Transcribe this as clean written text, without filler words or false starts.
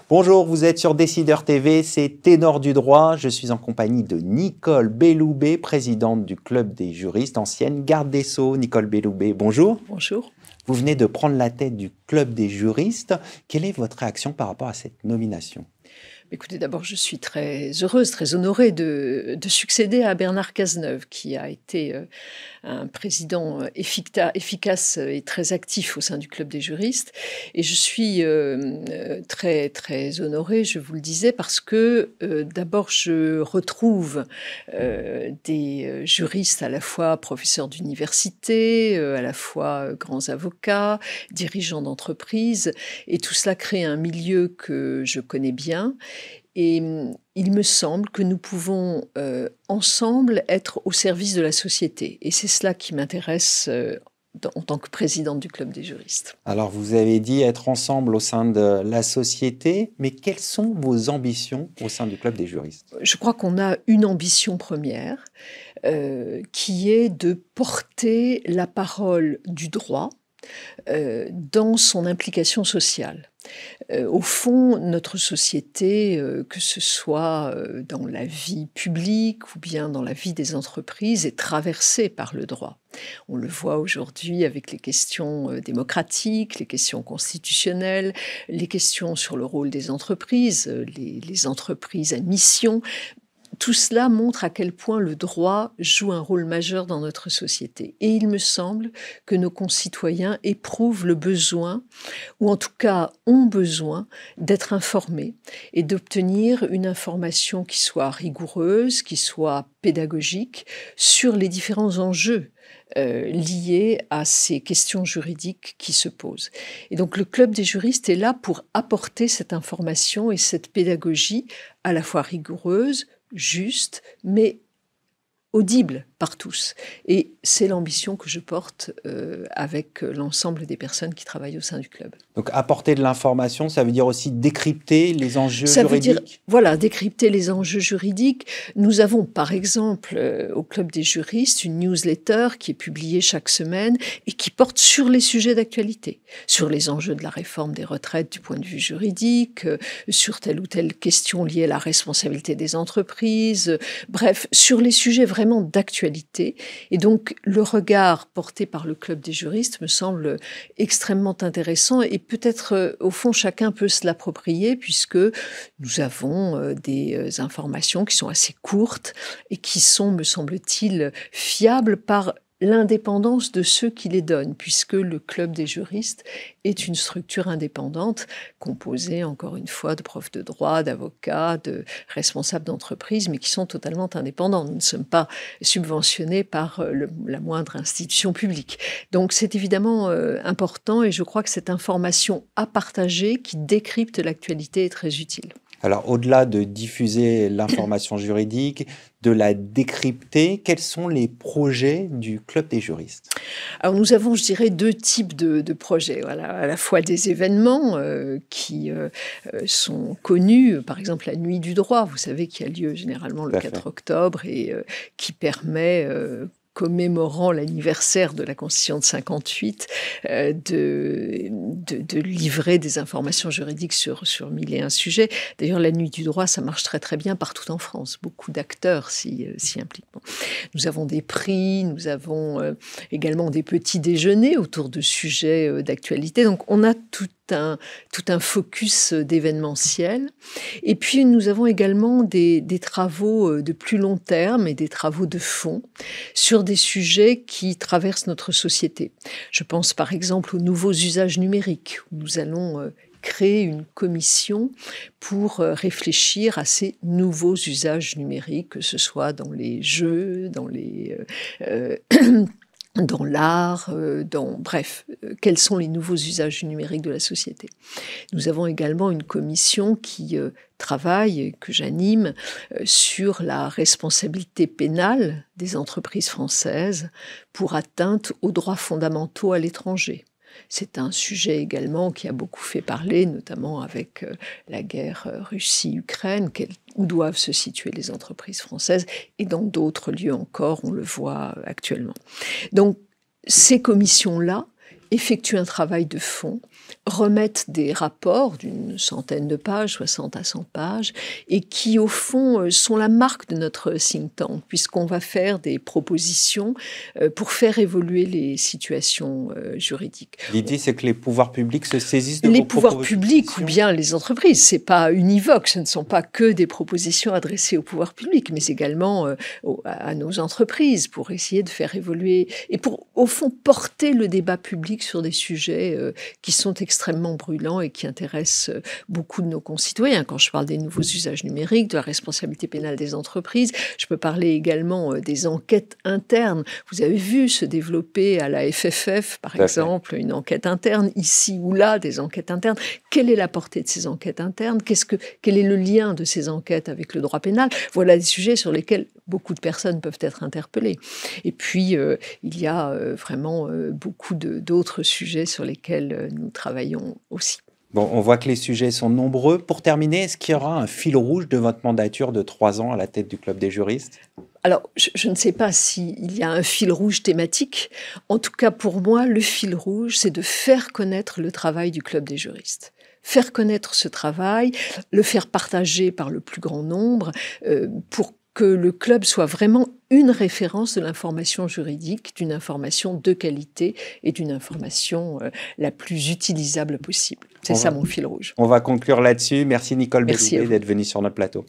Bonjour, vous êtes sur Décideur TV, c'est Ténor du droit. Je suis en compagnie de Nicole Belloubet, présidente du Club des juristes, ancienne garde des Sceaux. Nicole Belloubet, bonjour. Bonjour. Vous venez de prendre la tête du Club des juristes. Quelle est votre réaction par rapport à cette nomination ? Écoutez, d'abord, je suis très heureuse, très honorée de succéder à Bernard Cazeneuve, qui a été un président efficace et très actif au sein du Club des juristes. Et je suis très, très honorée, je vous le disais, parce que d'abord, je retrouve des juristes à la fois professeurs d'université, à la fois grands avocats, dirigeants d'entreprise, et tout cela crée un milieu que je connais bien. Et il me semble que nous pouvons ensemble être au service de la société. Et c'est cela qui m'intéresse en tant que présidente du Club des juristes. Alors, vous avez dit être ensemble au sein de la société, mais quelles sont vos ambitions au sein du Club des juristes ? Je crois qu'on a une ambition première qui est de porter la parole du droit dans son implication sociale. Au fond, notre société, que ce soit dans la vie publique ou bien dans la vie des entreprises, est traversée par le droit. On le voit aujourd'hui avec les questions démocratiques, les questions constitutionnelles, les questions sur le rôle des entreprises, les entreprises à mission. Tout cela montre à quel point le droit joue un rôle majeur dans notre société. Et il me semble que nos concitoyens éprouvent le besoin, ou en tout cas ont besoin, d'être informés et d'obtenir une information qui soit rigoureuse, qui soit pédagogique sur les différents enjeux liés à ces questions juridiques qui se posent. Et donc le Club des juristes est là pour apporter cette information et cette pédagogie à la fois rigoureuse, juste, mais audible par tous. Et c'est l'ambition que je porte avec l'ensemble des personnes qui travaillent au sein du club. Donc, apporter de l'information, ça veut dire aussi décrypter les enjeux juridiques ? Ça veut dire, voilà, décrypter les enjeux juridiques. Nous avons, par exemple, au Club des juristes, une newsletter qui est publiée chaque semaine et qui porte sur les sujets d'actualité, sur les enjeux de la réforme des retraites du point de vue juridique, sur telle ou telle question liée à la responsabilité des entreprises, bref, sur les sujets vraiment d'actualité. Et donc, le regard porté par le Club des juristes me semble extrêmement intéressant et peut-être, au fond, chacun peut se l'approprier puisque nous avons des informations qui sont assez courtes et qui sont, me semble-t-il, fiables par l'indépendance de ceux qui les donnent, puisque le Club des juristes est une structure indépendante, composée, encore une fois, de profs de droit, d'avocats, de responsables d'entreprise, mais qui sont totalement indépendants. Nous ne sommes pas subventionnés par la moindre institution publique. Donc c'est évidemment important, et je crois que cette information à partager, qui décrypte l'actualité, est très utile. Alors, au-delà de diffuser l'information juridique, de la décrypter, quels sont les projets du Club des juristes ? Alors, nous avons, je dirais, deux types de projets. Voilà, à la fois des événements qui sont connus, par exemple la Nuit du droit, vous savez, qui a lieu généralement le 4 octobre et qui permet... commémorant l'anniversaire de la Constitution de 58, de livrer des informations juridiques sur mille et un sujets. D'ailleurs, la Nuit du droit, ça marche très très bien partout en France. Beaucoup d'acteurs s'y impliquent. Bon. Nous avons des prix, nous avons également des petits déjeuners autour de sujets d'actualité. Donc, on a tout un focus d'événementiel. Et puis, nous avons également des travaux de plus long terme et des travaux de fond sur des sujets qui traversent notre société. Je pense par exemple aux nouveaux usages numériques, où nous allons créer une commission pour réfléchir à ces nouveaux usages numériques, que ce soit dans les jeux, dans les... dans l'art, bref, quels sont les nouveaux usages du numérique de la société. Nous avons également une commission qui travaille, que j'anime, sur la responsabilité pénale des entreprises françaises pour atteinte aux droits fondamentaux à l'étranger. C'est un sujet également qui a beaucoup fait parler, notamment avec la guerre Russie-Ukraine, où doivent se situer les entreprises françaises, et dans d'autres lieux encore, on le voit actuellement. Donc, ces commissions-là effectuent un travail de fond remettent des rapports d'une centaine de pages, 60 à 100 pages, et qui, au fond, sont la marque de notre think tank, puisqu'on va faire des propositions pour faire évoluer les situations juridiques. L'idée, c'est que les pouvoirs publics se saisissent de Les vos pouvoirs propositions. publics ou bien les entreprises, c'est pas univoque, ce ne sont pas que des propositions adressées au pouvoir public, mais également à nos entreprises pour essayer de faire évoluer et pour, au fond, porter le débat public sur des sujets qui sont extrêmement brûlants et qui intéressent beaucoup de nos concitoyens. Quand je parle des nouveaux usages numériques, de la responsabilité pénale des entreprises, je peux parler également des enquêtes internes. Vous avez vu se développer à la FFF, par exemple, une enquête interne, ici ou là, des enquêtes internes. Quelle est la portée de ces enquêtes internes? Quel est le lien de ces enquêtes avec le droit pénal? Voilà des sujets sur lesquels beaucoup de personnes peuvent être interpellées. Et puis, il y a vraiment beaucoup d'autres sujets sur lesquels nous travaillons aussi. Bon, on voit que les sujets sont nombreux. Pour terminer, est-ce qu'il y aura un fil rouge de votre mandature de 3 ans à la tête du Club des juristes? Alors, je ne sais pas s'il y a un fil rouge thématique. En tout cas, pour moi, le fil rouge, c'est de faire connaître le travail du Club des juristes. Faire connaître ce travail, le faire partager par le plus grand nombre, pour que le club soit vraiment une référence de l'information juridique, d'une information de qualité et d'une information la plus utilisable possible. C'est ça mon fil rouge. On va conclure là-dessus. Merci Nicole Merci Belloubet d'être venue sur notre plateau.